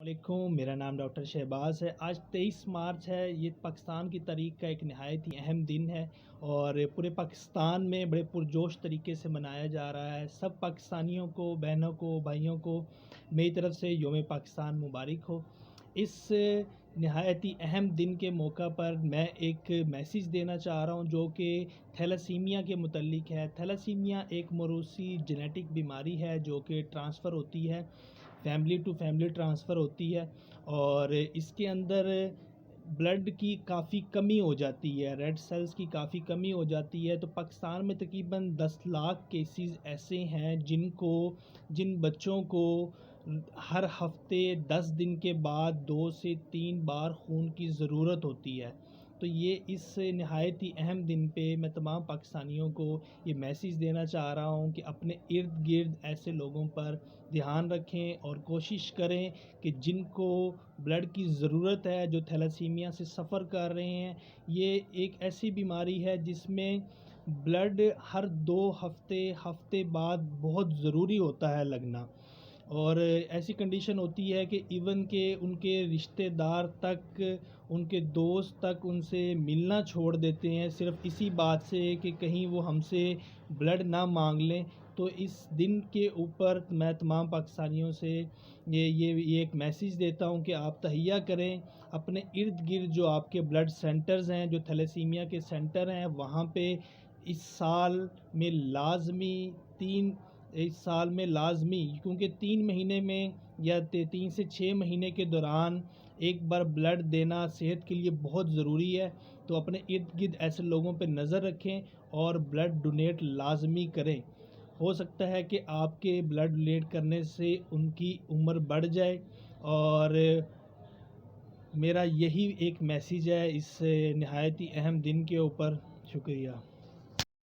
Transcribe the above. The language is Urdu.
علیکم، میرا نام ڈاکٹر شہباز ہے۔ آج 23 مارچ ہے۔ یہ پاکستان کی تاریخ کا ایک نہایت ہی اہم دن ہے اور پورے پاکستان میں بڑے پرجوش طریقے سے منایا جا رہا ہے۔ سب پاکستانیوں کو، بہنوں کو، بھائیوں کو میری طرف سے یوم پاکستان مبارک ہو۔ اس نہایت ہی اہم دن کے موقع پر میں ایک میسیج دینا چاہ رہا ہوں جو کہ تھیلاسیمیا کے متعلق ہے۔ تھیلاسیمیا ایک موروثی جینیٹک بیماری ہے جو کہ ٹرانسفر ہوتی ہے، فیملی ٹو فیملی ٹرانسفر ہوتی ہے اور اس کے اندر بلڈ کی کافی کمی ہو جاتی ہے، ریڈ سیلز کی کافی کمی ہو جاتی ہے۔ تو پاکستان میں تقریباً 10 لاکھ کیسز ایسے ہیں جن بچوں کو ہر ہفتے 10 دن کے بعد 2 سے 3 بار خون کی ضرورت ہوتی ہے۔ تو یہ اس نہایت ہی اہم دن پہ میں تمام پاکستانیوں کو یہ میسیج دینا چاہ رہا ہوں کہ اپنے ارد گرد ایسے لوگوں پر دھیان رکھیں اور کوشش کریں کہ جن کو بلڈ کی ضرورت ہے، جو تھیلاسیمیا سے سفر کر رہے ہیں۔ یہ ایک ایسی بیماری ہے جس میں بلڈ ہر 2 ہفتے بعد بہت ضروری ہوتا ہے لگنا، اور ایسی کنڈیشن ہوتی ہے کہ ایون کہ ان کے رشتہ دار تک، ان کے دوست تک ان سے ملنا چھوڑ دیتے ہیں صرف اسی بات سے کہ کہیں وہ ہم سے بلڈ نہ مانگ لیں۔ تو اس دن کے اوپر میں تمام پاکستانیوں سے یہ ایک میسیج دیتا ہوں کہ آپ تہیہ کریں اپنے ارد گرد جو آپ کے بلڈ سینٹرز ہیں، جو تھیلاسیمیا کے سینٹر ہیں، وہاں پہ اس سال میں لازمی کیونکہ 3 مہینے میں یا 3 سے 6 مہینے کے دوران ایک بار بلڈ دینا صحت کے لیے بہت ضروری ہے۔ تو اپنے ارد گرد ایسے لوگوں پہ نظر رکھیں اور بلڈ ڈونیٹ لازمی کریں۔ ہو سکتا ہے کہ آپ کے بلڈ ڈونیٹ کرنے سے ان کی عمر بڑھ جائے، اور میرا یہی ایک میسیج ہے اس نہایت ہی اہم دن کے اوپر۔ شکریہ۔